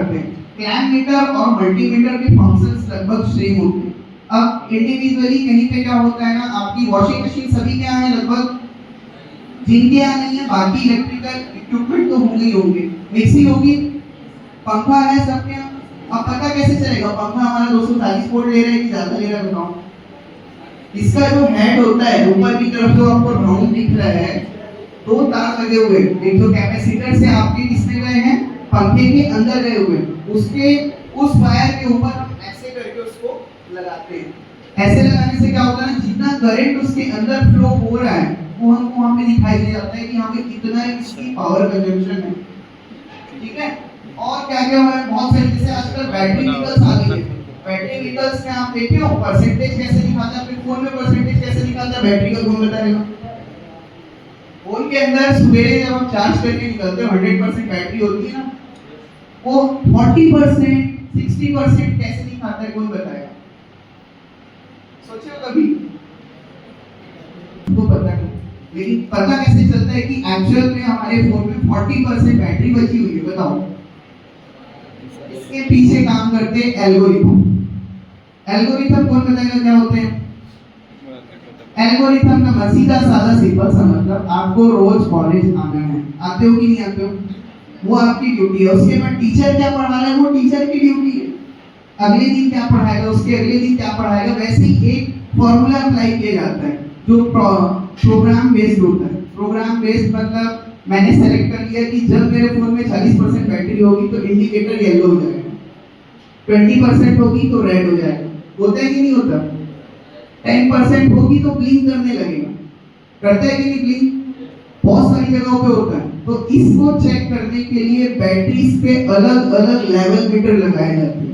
करते हैं। Clamp metre और मल्टीमीटर के फंक्शंस लगभग सेम होते हैं। अब इंडिविजुअली कहीं पे क्या होता है ना, आपकी वॉशिंग मशीन सभी के यहाँ है लगभग, जिनके यहाँ नहीं है बाकी इलेक्ट्रिकल इक्विपमेंट तो होंगे ही होंगे, मिक्सी होगी, पंखा है सबके यहाँ। अब पता कैसे चलेगा पंखा हमारा 240 वोल्ट ले रहा है कि ज्यादा ले रहा है बताओ। इसका जो हेड होता है ऊपर की तरफ जो आपको राउंड दिख रहा है, दो तार लगे हुए, एक जो कैपेसिटर से आपके किसमें गए हैं, पंखे के अंदर गए हुए, उसके उस वायर के ऊपर हम ऐसे करके उसको लगाते हैं। ऐसे लगाने से क्या होता है, जितना करंट उसके अंदर फ्लो हो रहा है वो हमको वहां पे दिखाई दे जाता है कि यहाँ पे कितना इसकी पावर कंजम्पशन है। ठीक है, और क्या क्या है, बहुत सारे जैसे आजकल बैटरी व्हीकल्स आ गई है। बैटरी व्हीकल्स में आप देखे हो परसेंटेज कैसे निकालते हैं, अपने फोन में परसेंटेज कैसे निकालते हैं, बैटरी का गुण बताएगा। फोन के अंदर सवेरे जब हम चार्ज करके निकलते हैं 100% बैटरी होती है ना, वो 40% 60% कैसे दिखाता है, कौन बताएगा? सोचो कभी, तो पता नहीं, लेकिन पता कैसे चलता है कि एक्चुअल में हमारे फोन में 40% बैटरी बची हुई है, बताओ। इसके पीछे काम करते हैं एल्गोरिथम। एल्गोरिथम कौन बताएगा क्या होते हैं? एल्गोरिथम का सीधा साधा सिंपल सा मतलब, आपको रोज कॉलेज आना है, आते हो कि नहीं आते हो, वो आपकी ड्यूटी है। उसके बाद टीचर क्या पढ़ा रहा है वो टीचर की ड्यूटी है, अगले दिन क्या पढ़ाएगा, उसके अगले दिन क्या पढ़ाएगा, वैसे ही एक फॉर्मूला अप्लाई किया जाता है जो प्रोग्राम बेस्ड होता है। प्रोग्राम बेस्ड मतलब मैंने सेलेक्ट कर लिया कि जब मेरे फोन में 40% बैटरी होगी तो इंडिकेटर येलो हो जाएगा, 20% होगी तो रेड हो जाएगा, होता है कि नहीं होता? 10% होगी तो ब्लिंक करने लगेगा, करता है कि नहीं ब्लिंक? बहुत सारी जगहों पे होता है। तो इसको चेक करने के लिए बैटरीज पे अलग अलग लेवल मीटर लगाए जाते हैं।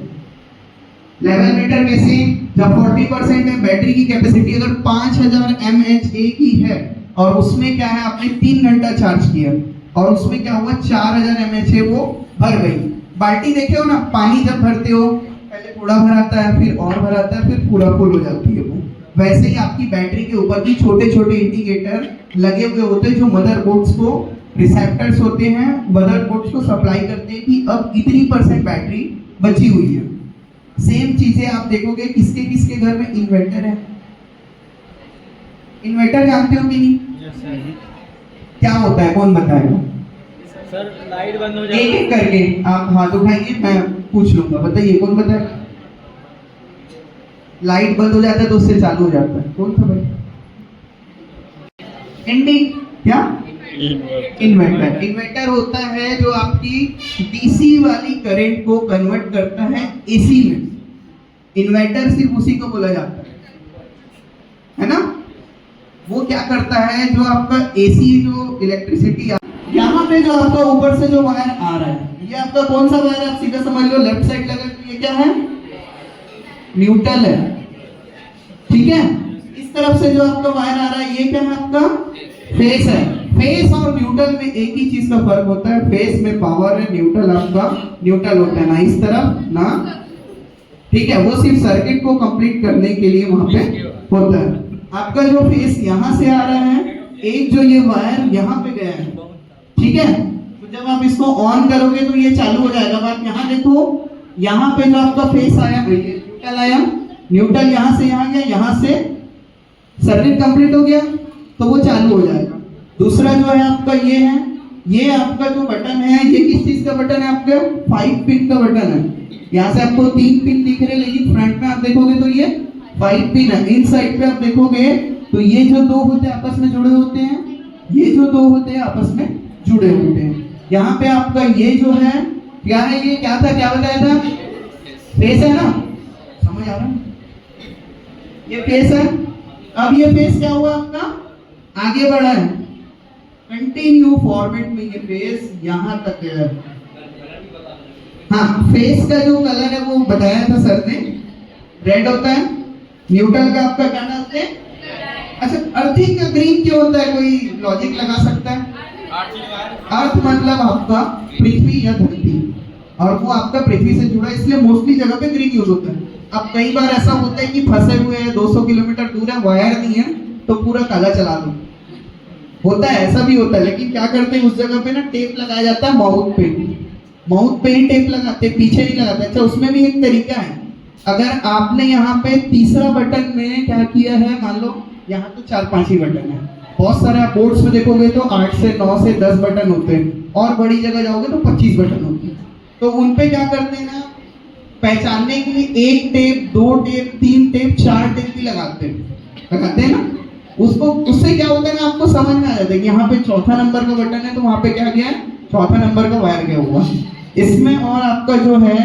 लेवल मीटर कैसे? जब 40% है बैटरी की कैपेसिटी अगर 5000 mAh की है और उसमें क्या है आपने 3 घंटा चार्ज किया और उसमें क्या हुआ 4000 mAh वो भर गई। बाल्टी देखे हो ना, पानी जब भरते हो पहले थोड़ा भराता है, फिर और भराता है, फिर पूरा फुल हो जाती है वो। वैसे ही आपकी बैटरी के ऊपर भी छोटे छोटे इंडिकेटर लगे हुए होते हैं जो मदरबोर्ड्स को, रिसेप्टर्स होते हैं, मदरबोर्ड्स को सप्लाई करते हैं कि अब इतनी % बैटरी बची हुई है। सेम चीजें आप देखोगे किसके किसके घर में इन्वर्टर है। इन्वर्टर जानते हो कि नहीं? क्या होता है कौन बताएगा? सर लाइट बंद हो जाती है। एक एक करके आप हाथ उठाइए, मैं पूछ लूंगा, बताइए कौन बताएगा? लाइट बंद हो जाता है तो उससे चालू हो जाता है, कौन था भाई? क्या? इन्वर्टर। इन्वर्टर होता है जो आपकी डीसी वाली करंट को कन्वर्ट करता है एसी में। इन्वर्टर सिर्फ उसी को बोला जाता है ना? वो क्या करता है, जो आपका एसी जो इलेक्ट्रिसिटी यहाँ पे जो आपका ऊपर से जो वायर आ रहा है, ये आपका कौन सा वायर है? आप सीधा समझ लो, लेफ्ट साइड लगा तो ये क्या है? न्यूट्रल है। ठीक है, इस तरफ से जो आपका वायर आ रहा है ये क्या है? आपका फेस है। फेस और न्यूट्रल में एक ही चीज का फर्क होता है, फेस में पावर है, न्यूट्रल आपका न्यूट्रल होता है, ना इस तरफ ना, ठीक है, वो सिर्फ सर्किट को कंप्लीट करने के लिए वहां पे होता है। आपका जो फेस यहाँ से आ रहा है, एक जो ये वायर यहाँ पे गया है, ठीक है, तो जब आप इसको ऑन करोगे तो ये चालू हो जाएगा। अब आप यहाँ देखो, यहाँ पे जो आपका फेस आया, न्यूट्रल आया, न्यूट्रल यहाँ से यहाँ गया, यहाँ से सर्किट कंप्लीट हो गया तो वो चालू हो जाएगा। दूसरा जो है आपका ये है, ये आपका जो बटन है, ये किस चीज का बटन है? आपका 5 पिन का बटन है। यहाँ से आपको 3 पिन दिख रहे हैं, लेकिन फ्रंट में आप देखोगे तो ये 5 पिन है। इन साइड पे आप देखोगे तो ये जो दो होते हैं आपस में जुड़े होते हैं, ये जो दो होते हैं आपस में जुड़े होते हैं। यहाँ पे आपका ये जो है क्या है, ये क्या था, क्या बताया था? फेस है ना, समझ आ रहा है? ये फेस है। अब ये फेस क्या हुआ आपका? आगे बढ़ा है, कंटिन्यू फॉर्मेट में ये फेस यहाँ तक है। हाँ, फेस का जो कलर है वो बताया था सर ने, रेड होता है। न्यूट्रल का आपका क्या डालते हैं? अच्छा, अर्थिंग का ग्रीन क्यों होता है? कोई लॉजिक लगा सकता है? अर्थ मतलब आपका पृथ्वी या धरती, और वो आपका पृथ्वी से जुड़ा, इसलिए मोस्टली जगह पे ग्रीन यूज होता है। अब कई बार ऐसा होता है कि फंसे हुए हैं 200 किलोमीटर दूर है, वायर नहीं है, तो पूरा काला चला दो, होता है, ऐसा भी होता है। लेकिन क्या करते हैं उस जगह पे ना टेप लगाया जाता है माउथ पे, माउथ पे ही टेप लगाते, पीछे नहीं लगाते। अच्छा, उसमें भी एक तरीका है। अगर आपने यहाँ पे तीसरा बटन में क्या किया है, मान लो यहाँ तो 4-5 ही बटन है, बहुत सारे आप बोर्ड्स में देखोगे तो 8 से 9 से 10 बटन होते हैं, और बड़ी जगह जाओगे तो 25 बटन होते हैं। तो उन पे क्या करते हैं ना, पहचानने के लिए 1 टेप, 2 टेप, 3 टेप, 4 टेप भी लगाते हैं ना। उसको, उससे क्या होता है ना, आपको समझ में आ जाता है कि यहाँ पे चौथा नंबर का बटन है तो वहाँ पे क्या गया है, चौथा नंबर का वायर गया हुआ। इसमें और आपका जो है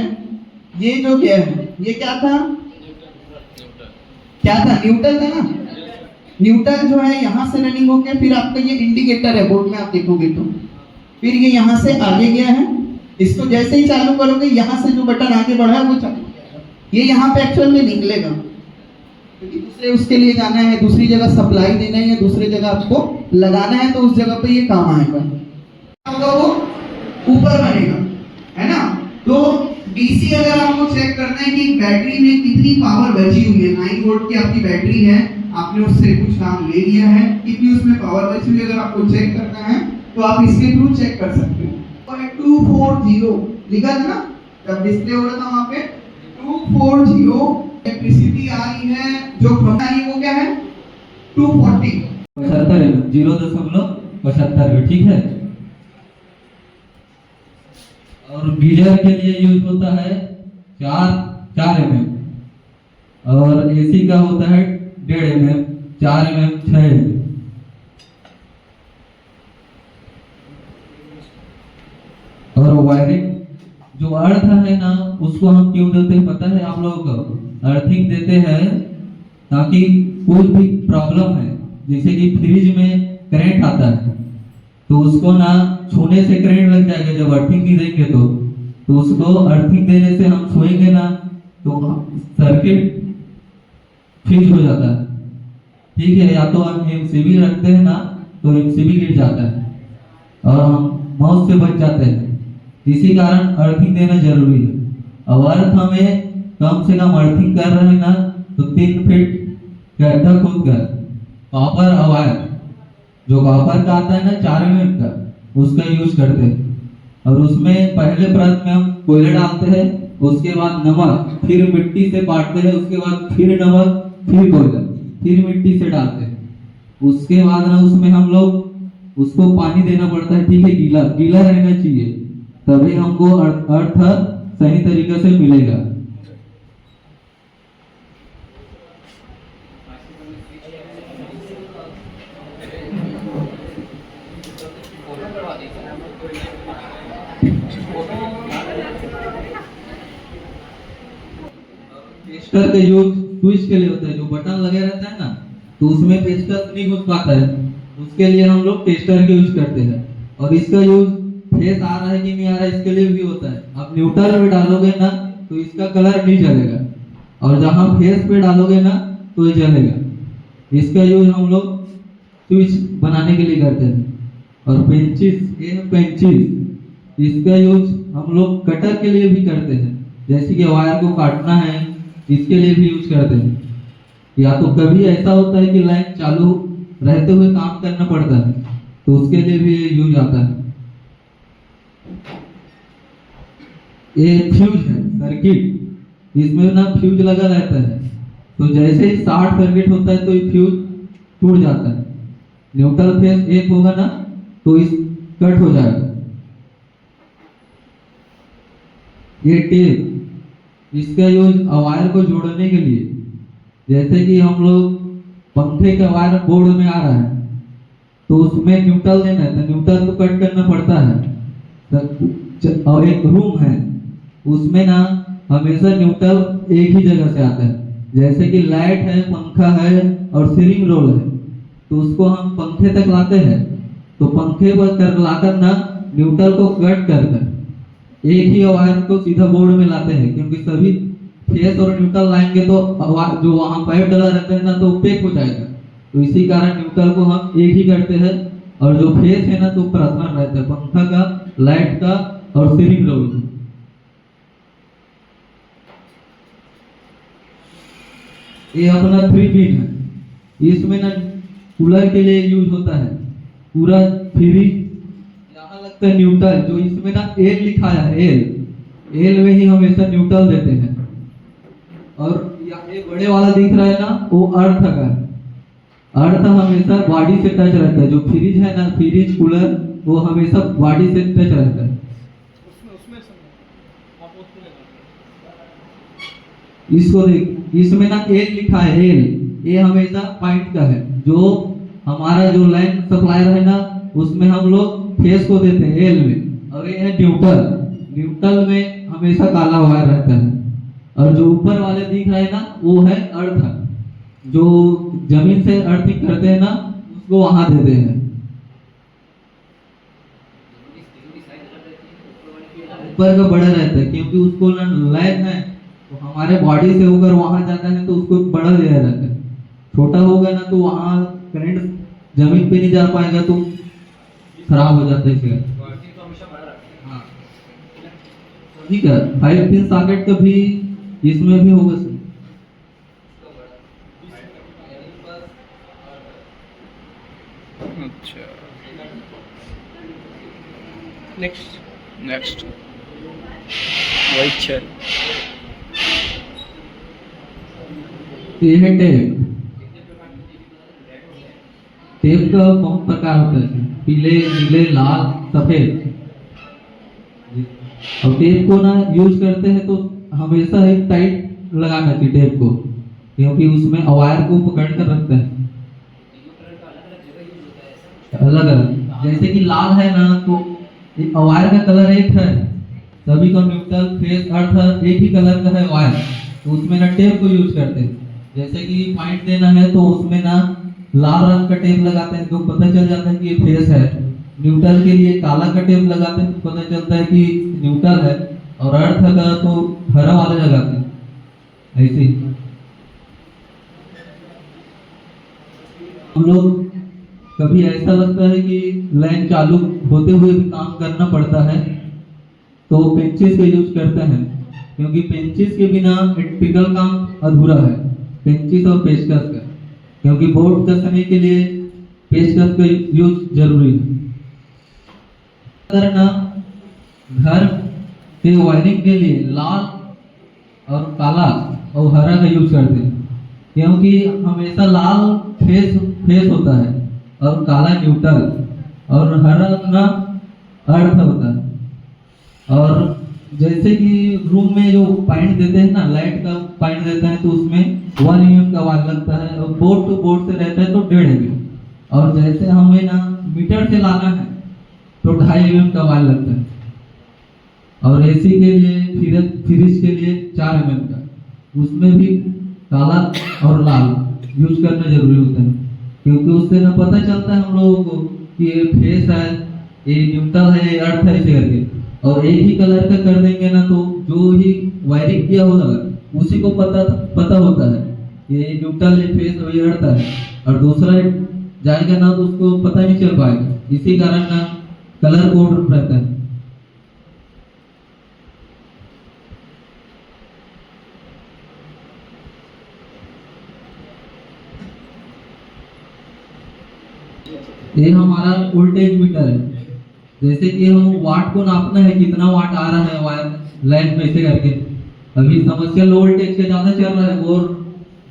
ये जो क्या है, ये क्या था, न्यूट्रल था ना। न्यूट्रल जो है यहाँ से रनिंग होकर फिर आपका ये इंडिकेटर है, बोर्ड में आप देखोगे तो फिर ये यहाँ से आगे गया है। इसको जैसे ही चालू करोगे, यहाँ से जो बटन आगे बढ़ा है वो चालू हो जाएगा। ये यहाँ पे एक्चुअल में निकलेगा, क्योंकि दूसरे उसके लिए जाना है, दूसरी जगह सप्लाई देना है या दूसरी जगह आपको लगाना है, तो उस जगह पे ये काम आएगा। वो ऊपर बनेगा, है ना। तो डीसी अगर आपको चेक करना है कि बैटरी में कितनी पावर बची हुई है, 9 वोल्ट की आपकी बैटरी है, आपने उससे कुछ काम ले लिया है, कितनी उसमें पावर बची हुई है, अगर आपको चेक करना है तो आप इसके थ्रू चेक कर सकते हो। 240 लिखा था ना, जब डिस्प्ले हो रहा था वहां पे 240 इलेक्ट्रिसिटी आ रही है, जो खंभा है वो क्या है 240 0.75 ठीक है। और गीजर के लिए यूज होता है 4 mm, और एसी का होता है 1.5 mm, 4 mm, 6 mm। और वायरिंग जो अर्थ है ना, उसको हम क्यों देते हैं पता है आप लोगों को? अर्थिंग देते हैं ताकि कोई भी प्रॉब्लम है, जैसे कि फ्रिज में करंट आता है तो उसको ना छूने से करंट लग जाएगा, जब अर्थिंग नहीं देंगे तो उसको अर्थिंग देने से हम छुएंगे ना तो सर्किट फ्रीज हो जाता है, ठीक है। या तो हम एमसीबी रखते हैं ना तो एमसीबी गिर जाता है और हम मौत से बच जाते हैं। इसी कारण अर्थिंग देना जरूरी है। अब अर्थ हमें कम से कम अर्थिंग कर रहे हैं ना तो 3 फीट गड्ढा खोद कर कॉपर वायर, जो कॉपर का आता है ना 4 mm का, उसका यूज करते हैं। और उसमें पहले परत में हम कोयला डालते हैं, उसके बाद नमक, फिर मिट्टी से पाटते हैं, उसके बाद फिर नमक, फिर कोयला, फिर मिट्टी से डालते हैं। उसके बाद ना उसमें हम लोग उसको पानी देना पड़ता है, ठीक है। गीला गीला रहना चाहिए, तभी हमको अर्थ सही तरीके से मिलेगा। पेस्टर के यूज स्विच के लिए होता है, जो बटन लगे रहता है ना तो उसमें पेस्टर नहीं घुस पाता है, उसके लिए हम लोग पेस्टर के यूज करते हैं। और इसका यूज फेस आ रहा है कि नहीं आ रहा है इसके लिए भी होता है। आप न्यूट्रल में डालोगे ना तो इसका कलर नहीं जलेगा, और जहां फेस पे डालोगे ना तो ये जलेगा। इसका यूज हम लोग स्विच बनाने के लिए करते हैं। और पेंचिस, ये पेंचिस, इसका यूज हम लोग कटर के लिए भी करते हैं, जैसे कि वायर को काटना है इसके लिए भी यूज करते हैं। या तो कभी ऐसा होता है कि लाइन चालू रहते हुए काम करना पड़ता है तो उसके लिए भी यूज आता है। ये फ्यूज है सर्किट, इसमें ना फ्यूज लगा रहता है, तो जैसे ही शॉर्ट सर्किट होता है तो ये फ्यूज टूट जाता है। न्यूट्रल फेस एक होगा ना तो इस कट हो जाएगा। ये टेप, इसका यूज वायर को जोड़ने के लिए, जैसे कि हम लोग पंखे का वायर बोर्ड में आ रहा है तो उसमें न्यूट्रल देना है तो न्यूट्रल को कट करना पड़ता है। और एक रूम है उसमें ना हमेशा न्यूट्रल एक ही जगह से आता है, जैसे कि लाइट है, पंखा है और सीलिंग रोल है, तो उसको हम पंखे तक लाते हैं तो पंखे पर कर लाकर ना न्यूट्रल को कट कर एक ही वायर को सीधा बोर्ड में लाते हैं, क्योंकि सभी फेस और न्यूट्रल लाएंगे तो जो वहां पाइप डला रहता है ना तो पेक हो जाएगा। तो इसी कारण न्यूट्रल को हम एक ही करते हैं, और जो फेस है ना तो प्रधान रहता है पंखा का, लाइट का और सीलिंग रोल का। ये अपना 3 पिन है, इसमें ना कूलर के लिए यूज होता है। पूरा फ्री यहाँ लगता द न्यूट्रल, जो इसमें ना एल लिखा है, एल में ही हमेशा न्यूट्रल देते हैं। और ये बड़े वाला दिख रहा है ना, वो अर्थ का है। अर्थ हमेशा बॉडी से टच रहता है। जो फ्रिज है ना, फ्रिज कूलर, वो हमेशा बॉडी से टच रहता है। इसको देख, इसमें ना एल लिखा है, एल, ये हमेशा पॉइंट का है। जो हमारा जो लाइन सप्लायर है ना, उसमें हम लोग फेस को देते हैं एल में। और ये है न्यूट्रल, न्यूट्रल में हमेशा काला वायर रहता है। और जो ऊपर वाले दिख रहे हैं ना, वो है अर्थ, जो जमीन से अर्थिंग करते हैं ना, उसको वहां देते हैं। ऊपर का बड़ा रहता है, क्योंकि उसको ना लाइन है, तो हमारे बॉडी से होकर वहां जाता है तो उसको बड़ा दिया जाता है। छोटा होगा ना तो वहां करंट जमीन पे नहीं जा पाएगा, तो खराब हो जाता है इसका। हाँ, ठीक है। 5 पिन सॉकेट का भी इसमें भी होगा सर। अच्छा, नेक्स्ट वाइट शेल। ये है टेप। टेप का बहुत प्रकार होता है, पीले, नीले, लाल, सफेद। और टेप को ना यूज करते हैं तो हमेशा एक टाइट लगाना चाहिए टेप को, क्योंकि उसमें वायर को पकड़ कर रखता है अलग अलग। जैसे कि लाल है ना, तो वायर का कलर एक है, सभी का न्यूट्रल, फेस, अर्थ एक ही कलर का है वायर, तो उसमें ना टेप को यूज करते हैं। जैसे कि पॉइंट देना है तो उसमें ना लाल रंग का टेप लगाते हैं, तो पता चल जाता है कि ये फेस है। न्यूट्रल के लिए काला का टेप लगाते हैं, तो पता चलता है कि न्यूट्रल है। और अर्थ का तो हरा वाला लगाते हैं। ऐसे हम लोग कभी ऐसा लगता है कि लाइन चालू होते हुए भी काम करना पड़ता है, तो पेंचिस का यूज करते हैं, क्योंकि पेंचिस के बिना इलेक्ट्रिकल काम अधूरा है। पेंचिस और पेचकस का, क्योंकि बोर्ड कसने के लिए पेचकस का यूज जरूरी है। अगर ना घर के वायरिंग के लिए लाल और काला और हरा का यूज करते हैं, क्योंकि हमेशा लाल फेस होता है और काला न्यूट्रल और हरा ना अर्थ होता है। और जैसे कि रूम में जो पॉइंट देते हैं ना, लाइट का पॉइंट देता है, तो उसमें 1 mm का वायर लगता है, और बोर्ड टू बोर्ड से रहता है तो 1.5 mm। और जैसे हमें ना मीटर से लाना है तो 2.5 mm का वायर लगता है। और एसी के लिए, फ्रिज के लिए 4 mm का, उसमें भी काला और लाल यूज करना जरूरी होता है, क्योंकि उससे ना पता चलता है हम लोगों को कि ये फेस है, ये न्यूट्रल है, ये अर्थ है, ऐसे करके। और एक ही कलर का कर देंगे ना, तो जो ही वायरिंग किया होगा उसी को पता होता है ये न्यूट्रल, ये फेस और ये अर्थ है। और दूसरा जाएगा ना तो उसको पता नहीं चल पाएगा। इसी कारण ना कलर कोड रहता है। ये हमारा वोल्टेज मीटर है। जैसे कि हम वाट को नापना है, कितना वाट आ रहा है वायर लाइन में, ऐसे करके। अभी समस्या लो वोल्टेज के ज्यादा चल रहा है,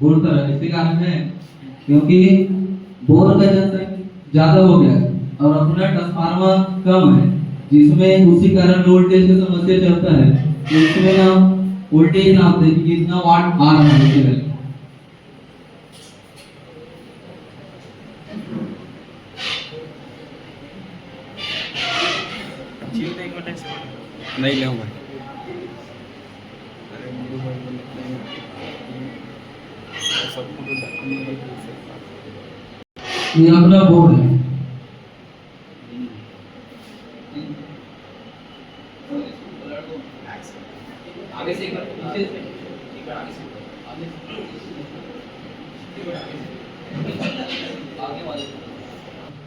बोर तरह, इसी कारण है क्योंकि बोर का जनसंख्या ज्यादा हो गया है और अपना ट्रांसफार्मर कम है, जिसमें उसी कारण लो वोल्टेज का समस्या चलता है। इसमें ना वोल्टेज नापते हैं कि कितना वाट आ रहा है। नहीं ले भाई। ये अपना बोर्ड है। आगे से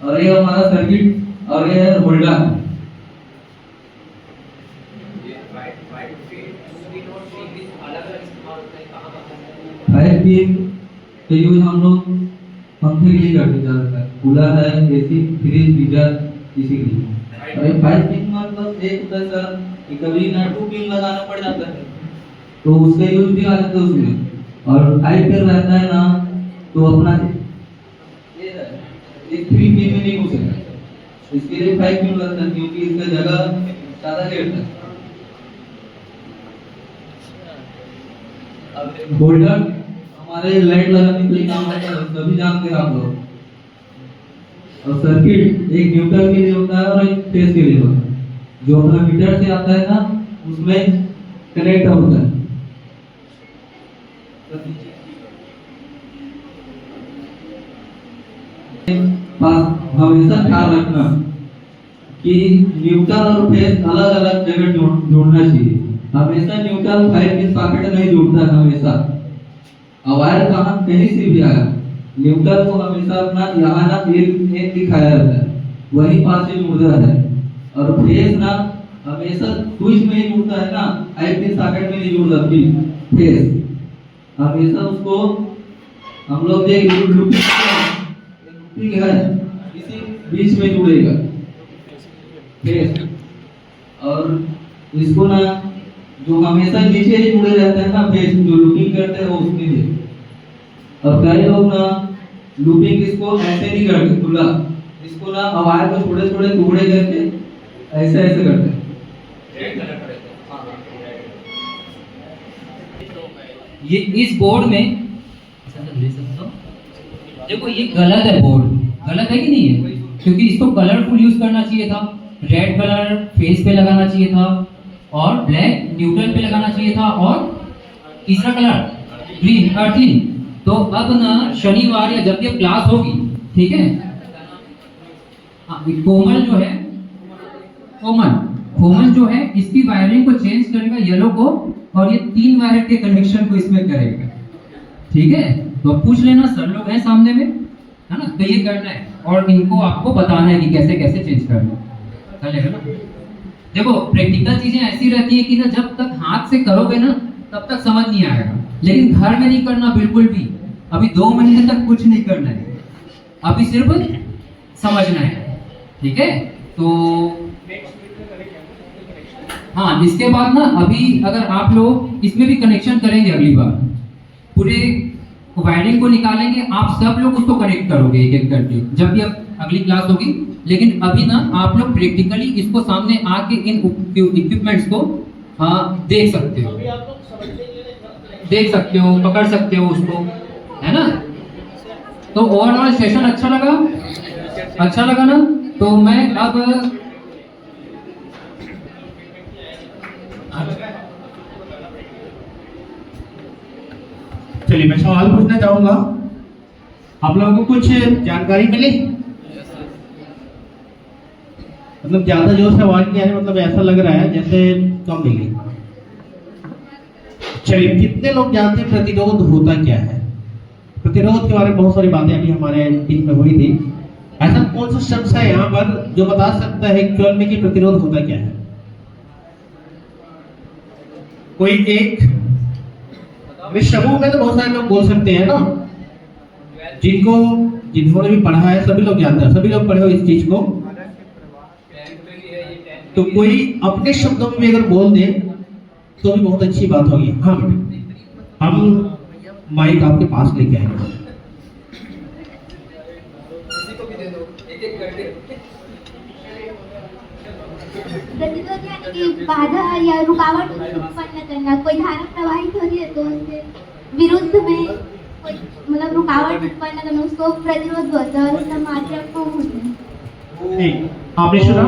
और ये हमारा सर्किट और ये है होल्डर। यूज हम लोग पंखे के लिए करते ज्यादातर। कूलर है, एसी, फ्रिज, गीजर इसी के लिए। अरे 5 पिन मतलब एक होता है सर कि कभी ना 2 पिन लगाना पड़ जाता है, तो उसका यूज भी आ जाता है उसमें। और 5 पिन रहता है ना तो अपना ये 3 पिन में नहीं हो सकता, इसके लिए 5 पिन लगता है क्योंकि इसका जगह ज़्यादा लेता है। अब होल्डर हमारे लाइट लगाने के लिए काम आता है, सभी जानते हैं आप लोग। और सर्किट एक न्यूट्रल के लिए होता है और एक फेज के लिए होता है। जो अपना मीटर से आता है ना उसमें कनेक्ट होता है। हमेशा ख्याल रखना कि न्यूट्रल और फेज अलग अलग जगह जोड़ना चाहिए। हमेशा न्यूट्रल 5 पिन सॉकेट नहीं जुड़ता है हमेशा। वायर कहाँ कहीं से भी आया, न्यूट्रल को हमेशा अपना यहाँ ना एक दिखाया रहता है, वही पास से जुड़ता है। और फेज ना हमेशा स्विच में ही जुड़ता है ना, 5 पिन सॉकेट में नहीं जुड़ता। फेज हमेशा उसको हम लोग एक लूपिंग है इसी बीच में जुड़ेगा फेज। और इसको ना जो हमेशा नीचे ही जुड़े रहते हैं ना फेज, जो लूपिंग करते हैं वो उसके लिए। और कई लोग ना लूपिंग इसको ऐसे नहीं करते खुला, इसको ना वायर को छोटे छोटे टुकड़े करके ऐसे ऐसे करते हैं। ये इस बोर्ड में देखो ये गलत है, बोर्ड गलत है कि नहीं है, क्योंकि इसको कलरफुल यूज करना चाहिए था। रेड कलर फेस पे लगाना चाहिए था और ब्लैक न्यूट्रल पे लगाना चाहिए था और तीसरा कलर ग्रीन अर्थिंग। तो अब ना शनिवार या जब ये क्लास होगी, ठीक है, कोमल जो है कोमल जो है इसकी वायरिंग को चेंज करेगा येलो को, और ये 3 वायर के कनेक्शन को इसमें करेगा, ठीक है। तो पूछ लेना, सर लोग हैं सामने में, है ना, तो ये करना है और इनको आपको बताना है कि कैसे कैसे चेंज करना चलेगा ना। देखो प्रैक्टिकल चीजें ऐसी रहती है कि ना जब तक हाथ से करोगे ना तब तक समझ नहीं आएगा, लेकिन घर में नहीं करना बिल्कुल भी। अभी 2 महीने तक कुछ नहीं करना है, अभी सिर्फ समझना है, ठीक है। तो हाँ, इसके बाद ना अभी अगर आप लोग इसमें भी कनेक्शन करेंगे, अगली बार पूरे वायरिंग को निकालेंगे, आप सब लोग उसको कनेक्ट करोगे एक एक करके जब भी अब अगली क्लास होगी। लेकिन अभी ना आप लोग प्रैक्टिकली इसको सामने आके इन इक्विपमेंट्स को देख सकते हो, पकड़ सकते हो उसको, है ना। तो ओवरऑल सेशन अच्छा लगा ना। तो मैं अब चलिए मैं सवाल पूछना चाहूंगा, आप लोगों को कुछ जानकारी मिली? मतलब ज्यादा जोर से आवाज नहीं आ रही, मतलब ऐसा लग रहा है जैसे कम मिली। चलिए, कितने लोग जानते हैं प्रतिरोध होता क्या है? प्रतिरोध के बारे में बहुत सारी बातें अभी हमारे टीम में हुई थी। ऐसा कौन सा शख्स है यहाँ पर जो बता सकता है एक्चुअल में कि प्रतिरोध होता क्या है? कोई एक समूह में तो बहुत सारे लोग बोल सकते हैं ना, जिन्होंने भी पढ़ा है सभी लोग जानते हैं, सभी लोग पढ़े हो इस चीज को। तो कोई अपने शब्दों में भी अगर बोल दे तो भी बहुत अच्छी बात होगी। हाँ बेटे, हम माइक आपके पास लेके आएंगे। प्रतिरोध यानी कि बाधा या रुकावट उत्पन्न करना, कोई धारा प्रवाहित हो रही है तो उसके विरुद्ध में कोई मतलब रुकावट उत्पन्न करना, उसको प्रतिरोध बोलते हैं और उसका मात्रा कम होता है। आपने सुना,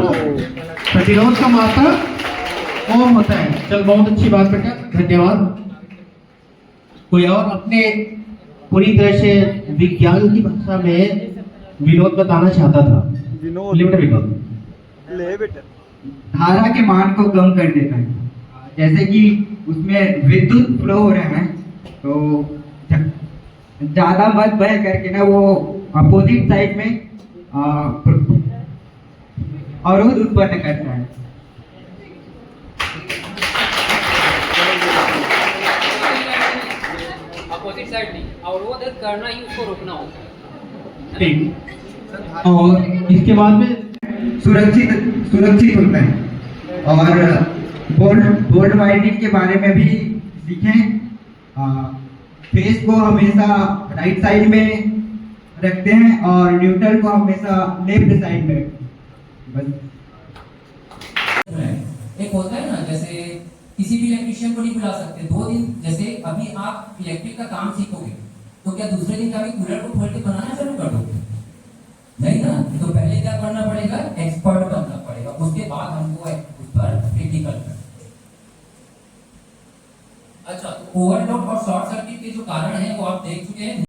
प्रतिरोध का मात्रा कम होता है। चल, बहुत अच्छी बात बेटा, धन्यवाद। कोई और अपने पूरी तरह से विज्ञान की भाषा में विनोद बताना चाहता था? विनोद धारा के मान को कम कर देता है। जैसे कि उसमें विद्युत फ्लो हो रहा है तो ज्यादा मत बह करके ना वो अपोजिट साइड में अवरोध उत्पन्न करता है। अपोजिट साइड नहीं, अवरोध करना ही उसको रोकना होता है। ठीक। और इसके बाद में सुरक्षित होता है। और बोल्ट वाइंडिंग के बारे में भी सीखें। फेस को हमेशा राइट साइड में रखते हैं और न्यूट्रल को हमेशा लेफ्ट साइड में बस। एक होता है ना, जैसे किसी भी इलेक्ट्रिशियन को नहीं बुला सकते 2 दिन। जैसे अभी आप इलेक्ट्रिक का काम सीखोगे तो क्या दूसरे दिन जाके कूलर को खोल के बनाना चालू कर दोगे? नहीं ना। तो पहले क्या करना पड़ेगा, एक्सपर्ट बनना पड़ेगा, उसके बाद हमको उस पर प्रैक्टिकल करना। अच्छा, ओवरलोड और शॉर्ट सर्किट के जो कारण है वो आप देख चुके हैं।